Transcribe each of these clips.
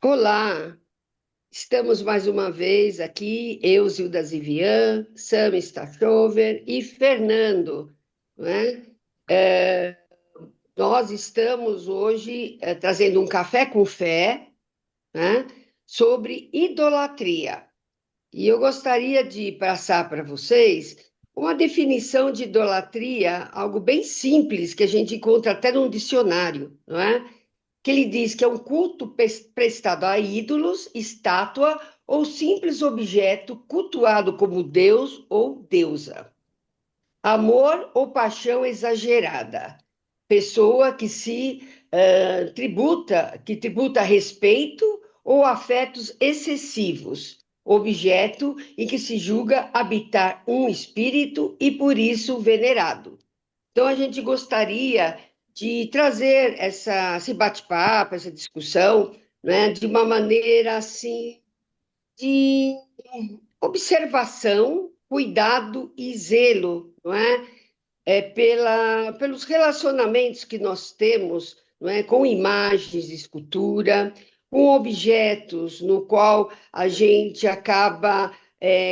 Olá, estamos mais uma vez aqui, eu, Zilda Zivian, Sam Stachover e Fernando, não é? É, Nós estamos hoje trazendo um café com fé, né, sobre idolatria. E eu gostaria de passar para vocês uma definição de idolatria, algo bem simples, que a gente encontra até num dicionário, não é? Que ele diz que é um culto prestado a ídolos, estátua ou simples objeto cultuado como Deus ou deusa. Amor ou paixão exagerada. Pessoa que tributa respeito ou afetos excessivos. Objeto em que se julga habitar um espírito e por isso venerado. Então, a gente gostaria de trazer esse bate-papo, essa discussão, né, de uma maneira assim, de observação, cuidado e zelo, não é? Pelos relacionamentos que nós temos, não é? Com imagens, escultura, com objetos no qual a gente acaba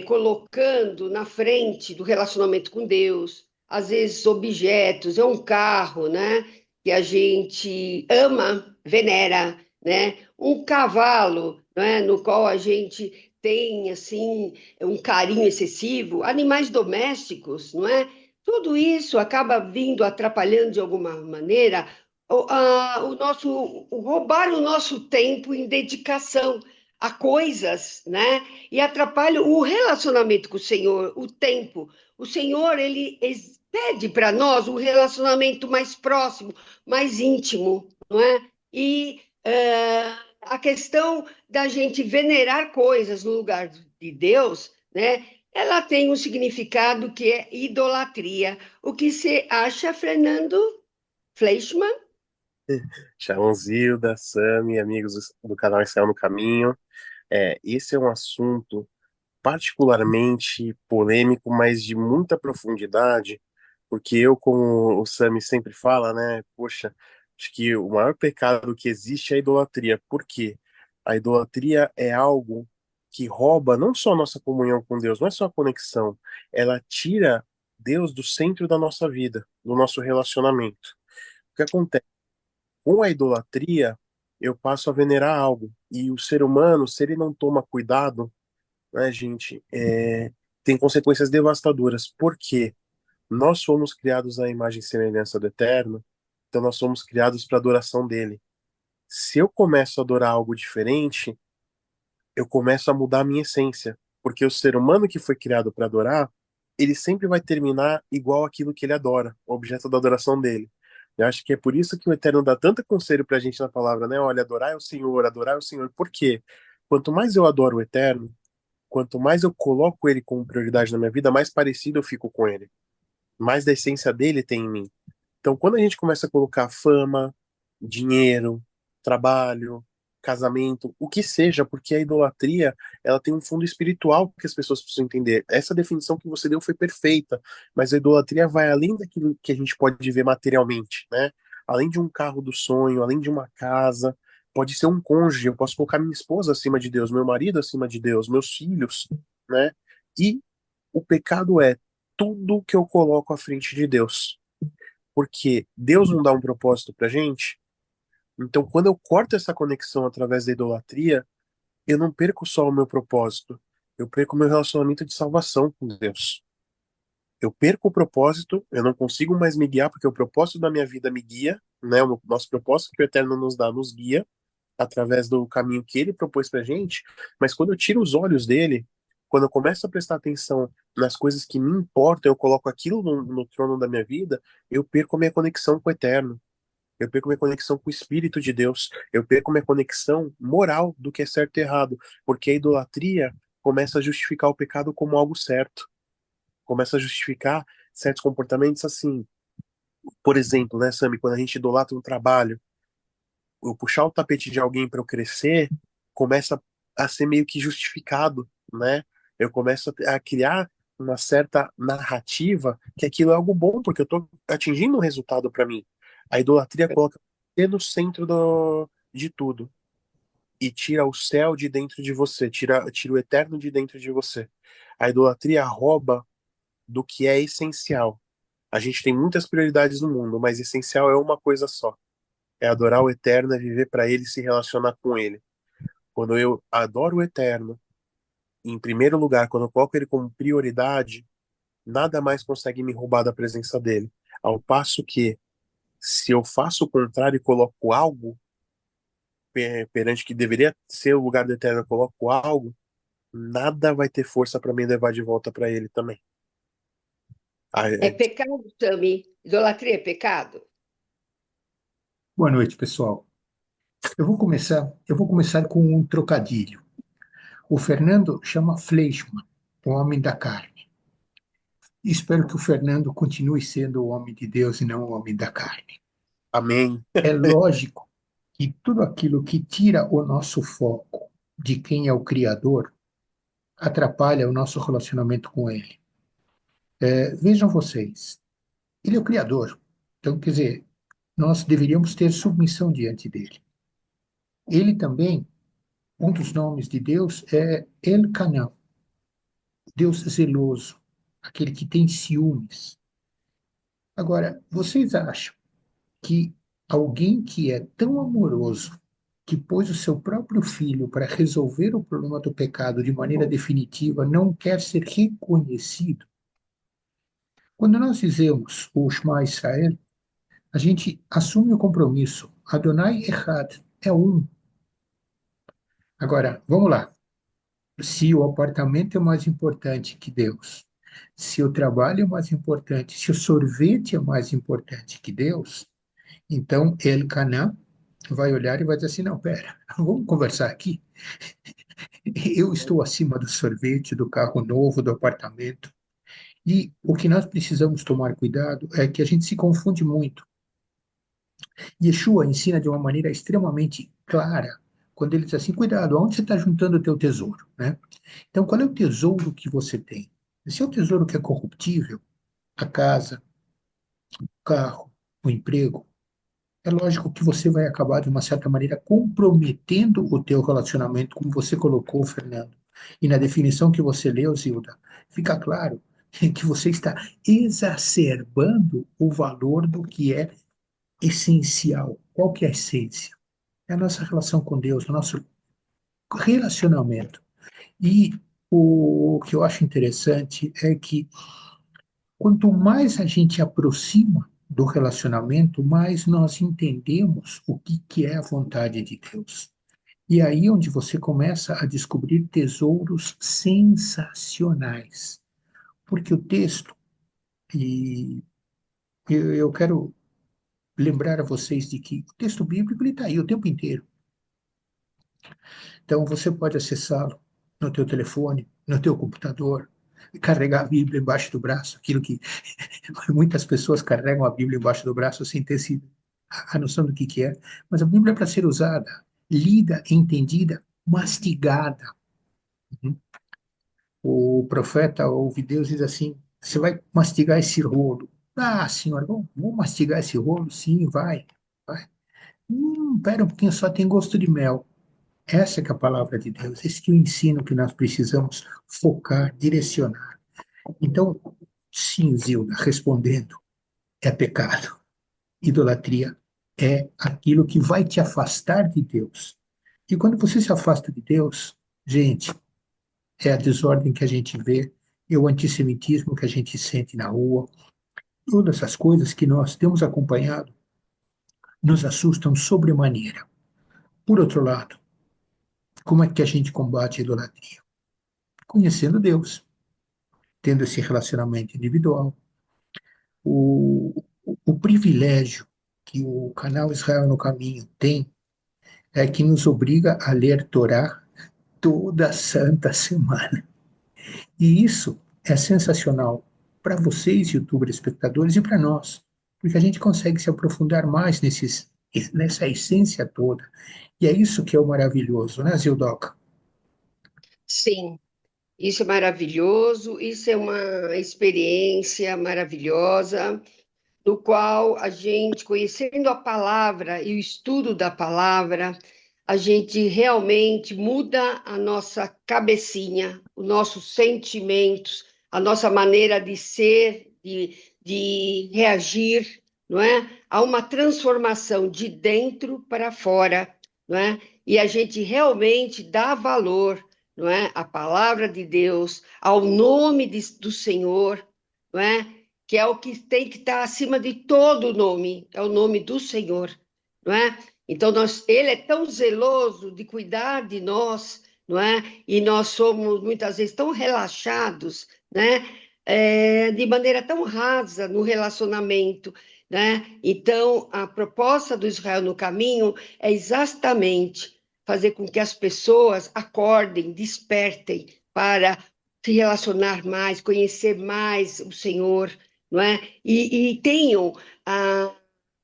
colocando na frente do relacionamento com Deus. Às vezes, objetos, é um carro, né? Que a gente ama, venera, né? Um cavalo, né? No qual a gente tem, assim, um carinho excessivo. Animais domésticos, não é? Tudo isso acaba vindo atrapalhando de alguma maneira o roubar o nosso tempo em dedicação a coisas, né? E atrapalha o relacionamento com o Senhor, o tempo. O Senhor, pede para nós um relacionamento mais próximo, mais íntimo, não é? E a questão da gente venerar coisas no lugar de Deus, né? Ela tem um significado que é idolatria. O que você acha, Fernando Fleischmann? Shalom Zilda, Sami, amigos do canal Israel no Caminho. Esse é um assunto particularmente polêmico, mas de muita profundidade, porque eu, como o Sami sempre fala, né? Poxa, acho que o maior pecado que existe é a idolatria. Por quê? A idolatria é algo que rouba não só a nossa comunhão com Deus, não é só a conexão, ela tira Deus do centro da nossa vida, do nosso relacionamento. O que acontece? Com a idolatria, eu passo a venerar algo. E o ser humano, se ele não toma cuidado, né, gente, tem consequências devastadoras. Por quê? Nós fomos criados à imagem e semelhança do Eterno, então nós somos criados para adoração dele. Se eu começo a adorar algo diferente, eu começo a mudar a minha essência. Porque o ser humano que foi criado para adorar, ele sempre vai terminar igual aquilo que ele adora, o objeto da adoração dele. Eu acho que é por isso que o Eterno dá tanto conselho pra gente na palavra, né? Olha, adorar é o Senhor, adorar é o Senhor. Por quê? Quanto mais eu adoro o Eterno, quanto mais eu coloco ele como prioridade na minha vida, mais parecido eu fico com ele. Mais da essência dele tem em mim. Então, quando a gente começa a colocar fama, dinheiro, trabalho, casamento, o que seja, porque a idolatria, ela tem um fundo espiritual que as pessoas precisam entender. Essa definição que você deu foi perfeita, mas a idolatria vai além daquilo que a gente pode ver materialmente, né? Além de um carro do sonho, além de uma casa, pode ser um cônjuge, eu posso colocar minha esposa acima de Deus, meu marido acima de Deus, meus filhos, né? E o pecado é tudo que eu coloco à frente de Deus, porque Deus não dá um propósito pra gente. Então, quando eu corto essa conexão através da idolatria, eu não perco só o meu propósito, eu perco o meu relacionamento de salvação com Deus. Eu perco o propósito, eu não consigo mais me guiar, porque o propósito da minha vida me guia, né? O nosso propósito que o Eterno nos dá nos guia através do caminho que ele propôs pra gente, mas quando eu tiro os olhos dele, quando eu começo a prestar atenção nas coisas que me importam, eu coloco aquilo no trono da minha vida, eu perco a minha conexão com o Eterno. Eu perco minha conexão com o Espírito de Deus. Eu perco minha conexão moral do que é certo e errado. Porque a idolatria começa a justificar o pecado como algo certo. Começa a justificar certos comportamentos assim. Por exemplo, né, Sami, quando a gente idolatra um trabalho, eu puxar o tapete de alguém para eu crescer, começa a ser meio que justificado, né? Eu começo a criar uma certa narrativa que aquilo é algo bom, porque eu estou atingindo um resultado para mim. A idolatria coloca você no centro de tudo. e tira o céu de dentro de você, tira o eterno de dentro de você. A idolatria rouba do que é essencial. A gente tem muitas prioridades no mundo, mas essencial é uma coisa só: é adorar o eterno, é viver para ele e se relacionar com ele. Quando eu adoro o eterno, em primeiro lugar, quando eu coloco ele como prioridade, nada mais consegue me roubar da presença dele. Ao passo que, se eu faço o contrário e coloco algo perante que deveria ser o lugar do eterno, eu coloco algo, nada vai ter força para me levar de volta para ele também. Ah, É pecado, Sami? Idolatria é pecado? Boa noite, pessoal. Eu vou começar com um trocadilho. O Fernando chama Fleischmann, o homem da carne. Espero que o Fernando continue sendo o homem de Deus e não o homem da carne. amém. É lógico que tudo aquilo que tira o nosso foco de quem é o Criador atrapalha o nosso relacionamento com Ele. Vejam vocês, Ele é o Criador. Então, quer dizer, nós deveríamos ter submissão diante dele. Ele também, um dos nomes de Deus é El Canaan, Deus zeloso, aquele que tem ciúmes. Agora, vocês acham que alguém que é tão amoroso, que pôs o seu próprio filho para resolver o problema do pecado de maneira definitiva, não quer ser reconhecido? Quando nós dizemos o Shema Israel, a gente assume o compromisso. Adonai Echad é um. Agora, vamos lá. Se o apartamento é mais importante que Deus, se o trabalho é mais importante, se o sorvete é mais importante que Deus, então Elcanã vai olhar e vai dizer assim: não, pera, vamos conversar aqui. Eu estou acima do sorvete, do carro novo, do apartamento. E o que nós precisamos tomar cuidado é que a gente se confunde muito. Yeshua ensina de uma maneira extremamente clara, quando ele diz assim: cuidado, aonde você está juntando o teu tesouro, né? Então, qual é o tesouro que você tem? Se é o tesouro que é corruptível, a casa, o carro, o emprego, é lógico que você vai acabar, de uma certa maneira, comprometendo o teu relacionamento, como você colocou, Fernando. E na definição que você leu, Zilda, fica claro que você está exacerbando o valor do que é essencial. Qual que é a essência? É a nossa relação com Deus, o nosso relacionamento. E o que eu acho interessante é que quanto mais a gente aproxima do relacionamento, mais nós entendemos o que é a vontade de Deus. E aí é onde você começa a descobrir tesouros sensacionais. Porque o texto, e eu quero lembrar a vocês de que o texto bíblico está aí o tempo inteiro. Então você pode acessá-lo no teu telefone, no teu computador, e carregar a Bíblia embaixo do braço, aquilo que muitas pessoas carregam a Bíblia embaixo do braço sem ter a noção do que é. Mas a Bíblia é para ser usada, lida, entendida, mastigada. Uhum. O profeta ouve Deus diz assim: você vai mastigar esse rolo. Ah, senhor, vamos mastigar esse rolo? Sim, vai. Vai. Pera um pouquinho, só tem gosto de mel. Essa que é a palavra de Deus, esse que é o ensino que nós precisamos focar, direcionar. Então, sim, Zilda, respondendo, é pecado. Idolatria é aquilo que vai te afastar de Deus. E quando você se afasta de Deus, gente, é a desordem que a gente vê, é o antissemitismo que a gente sente na rua, todas essas coisas que nós temos acompanhado nos assustam sobremaneira. Por outro lado, como é que a gente combate a idolatria? Conhecendo Deus, tendo esse relacionamento individual. O privilégio que o canal Israel no Caminho tem é que nos obriga a ler Torá toda santa semana. E isso é sensacional para vocês, youtubers, espectadores, e para nós, porque a gente consegue se aprofundar mais nessa essência toda. E é isso que é o maravilhoso, né, Zildoca? Sim, isso é maravilhoso, isso é uma experiência maravilhosa, no qual a gente, conhecendo a palavra e o estudo da palavra, a gente realmente muda a nossa cabecinha, os nossos sentimentos, a nossa maneira de ser, de reagir, não é? Há uma transformação de dentro para fora, não é? E a gente realmente dá valor, não é? À palavra de Deus, ao nome do Senhor, não é? Que é o que tem que estar acima de todo nome, é o nome do Senhor, não é? Então, ele é tão zeloso de cuidar de nós, não é? E nós somos muitas vezes tão relaxados, né? De maneira tão rasa no relacionamento, né? Então, a proposta do Israel no caminho é exatamente fazer com que as pessoas acordem, despertem para se relacionar mais, conhecer mais o Senhor, não é? E tenham a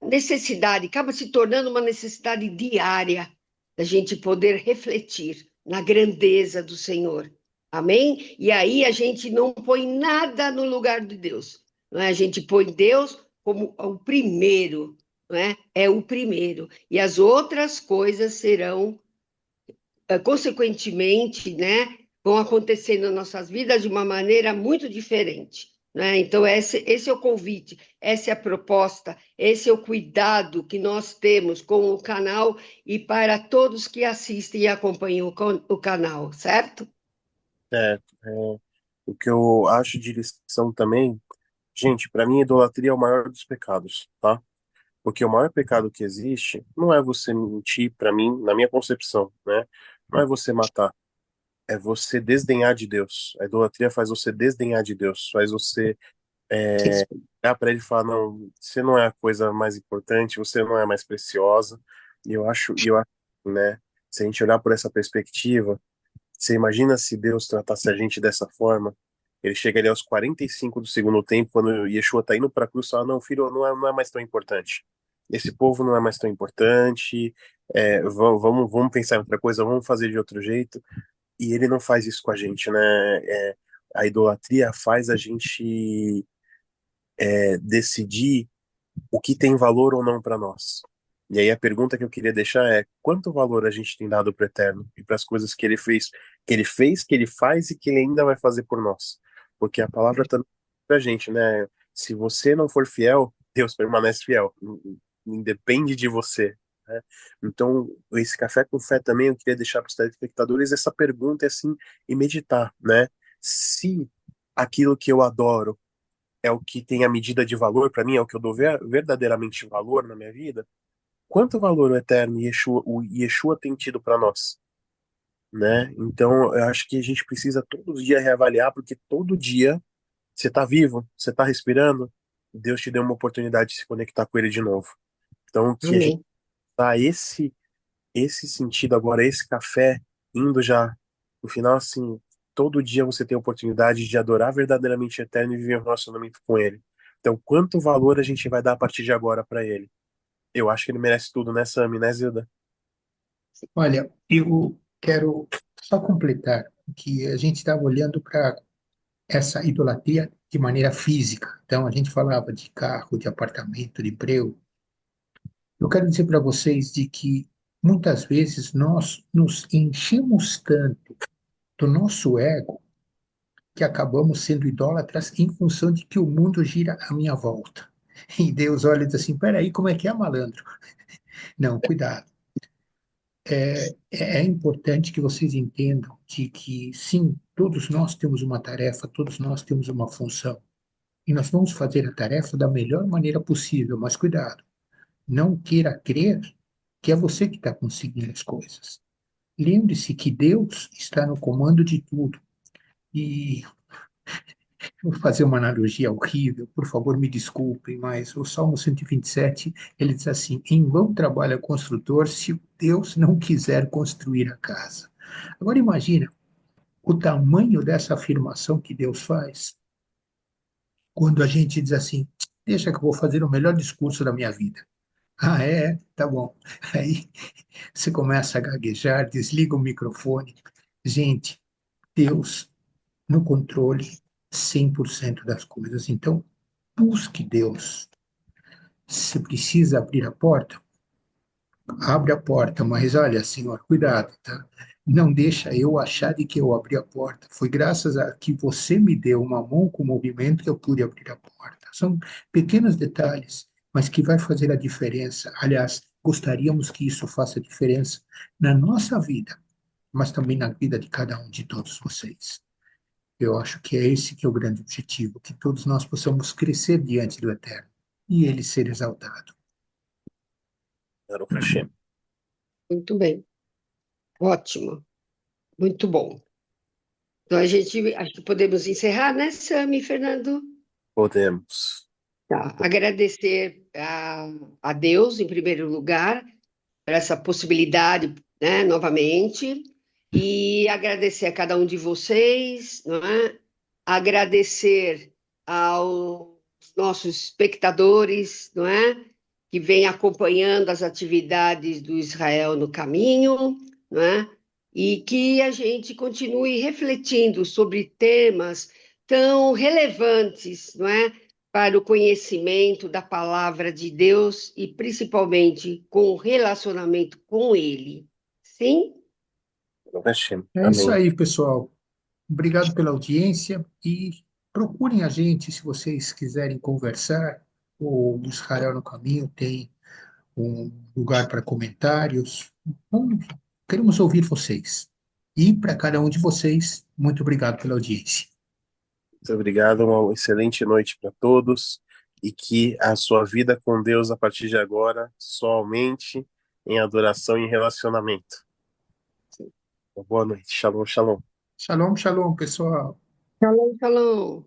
necessidade, acaba se tornando uma necessidade diária da gente poder refletir na grandeza do Senhor. Amém? E aí a gente não põe nada no lugar de Deus. Não é? A gente põe Deus como o primeiro, não é? É o primeiro. E as outras coisas serão, consequentemente, né, vão acontecer nas nossas vidas de uma maneira muito diferente. Né? Então, esse é o convite, essa é a proposta, esse é o cuidado que nós temos com o canal e para todos que assistem e acompanham o canal, certo? O que eu acho de lição também, gente, para mim, idolatria é o maior dos pecados, tá? Porque o maior pecado que existe não é você mentir, para mim, na minha concepção, né? Não é você matar, é você desdenhar de Deus. A idolatria faz você desdenhar de Deus, faz você olhar para ele e falar, não, você não é a coisa mais importante, você não é mais preciosa. E eu acho, né? Se a gente olhar por essa perspectiva, você imagina se Deus tratasse a gente dessa forma? Ele chega ali aos 45 do segundo tempo, quando Yeshua tá indo para a cruz, fala, não, filho, não é mais tão importante. Esse povo não é mais tão importante, vamos pensar em outra coisa, vamos fazer de outro jeito. E ele não faz isso com a gente, né? A idolatria faz a gente decidir o que tem valor ou não para nós. E aí a pergunta que eu queria deixar é: quanto valor a gente tem dado para o Eterno e para as coisas que ele faz e que ele ainda vai fazer por nós? Porque a palavra também para a gente, né? Se você não for fiel, Deus permanece fiel. Independe de você. Né? Então, esse café com fé também eu queria deixar para os telespectadores essa pergunta assim e meditar, né? Se aquilo que eu adoro é o que tem a medida de valor para mim, é o que eu dou verdadeiramente valor na minha vida, quanto valor o eterno Yeshua, o Yeshua tem tido para nós, né? Então, eu acho que a gente precisa todos os dias reavaliar, porque todo dia você tá vivo, você tá respirando, Deus te deu uma oportunidade de se conectar com ele de novo. Então, que a gente Amém. dá esse sentido agora, esse café indo já no final assim, todo dia você tem a oportunidade de adorar verdadeiramente o eterno e viver um relacionamento com ele. Então, quanto valor a gente vai dar a partir de agora para ele? Eu acho que ele merece tudo, né, Sami, né, Zilda? Olha, eu quero só completar que a gente estava olhando para essa idolatria de maneira física. Então, a gente falava de carro, de apartamento, de emprego. Eu quero dizer para vocês de que muitas vezes nós nos enchemos tanto do nosso ego que acabamos sendo idólatras em função de que o mundo gira à minha volta. E Deus olha e diz assim: peraí, como é que é, malandro? Não, cuidado. É importante que vocês entendam que, sim, todos nós temos uma tarefa, todos nós temos uma função. E nós vamos fazer a tarefa da melhor maneira possível, mas cuidado, não queira crer que é você que está conseguindo as coisas. Lembre-se que Deus está no comando de tudo. E vou fazer uma analogia horrível, por favor, me desculpem, mas o Salmo 127, ele diz assim: em vão trabalha o construtor se Deus não quiser construir a casa. Agora imagina o tamanho dessa afirmação que Deus faz quando a gente diz assim: deixa que eu vou fazer o melhor discurso da minha vida. Ah, é? Tá bom. Aí você começa a gaguejar, desliga o microfone. Gente, Deus no controle 100% das coisas. Então, busque Deus. Se precisa abrir a porta, abre a porta, mas olha, senhor, cuidado, tá? Não deixa eu achar de que eu abri a porta. Foi graças a que você me deu uma mão com o movimento que eu pude abrir a porta. São pequenos detalhes, mas que vai fazer a diferença. Aliás, gostaríamos que isso faça diferença na nossa vida, mas também na vida de cada um de todos vocês. Eu acho que é esse que é o grande objetivo, que todos nós possamos crescer diante do Eterno e ele ser exaltado. Baruch Hashem. Muito bem, ótimo, muito bom. Então a gente acho que podemos encerrar, né, Sami e Fernando? Podemos. Tá. Agradecer a Deus, em primeiro lugar, por essa possibilidade, né, novamente, e agradecer a cada um de vocês, não é? Agradecer aos nossos espectadores, não é? Que vêm acompanhando as atividades do Israel no caminho, não é? E que a gente continue refletindo sobre temas tão relevantes, não é? Para o conhecimento da palavra de Deus e principalmente com o relacionamento com Ele. Sim? Baruch Hashem. É isso Amém. aí, pessoal. Obrigado pela audiência e procurem a gente se vocês quiserem conversar. O Israel no Caminho tem um lugar para comentários. Vamos- Queremos ouvir vocês. E para cada um de vocês, muito obrigado pela audiência. Muito obrigado, uma excelente noite para todos e que a sua vida com Deus a partir de agora só aumente em adoração e relacionamento. Uma boa noite. Shalom, shalom. Shalom, shalom, pessoal. Shalom, shalom.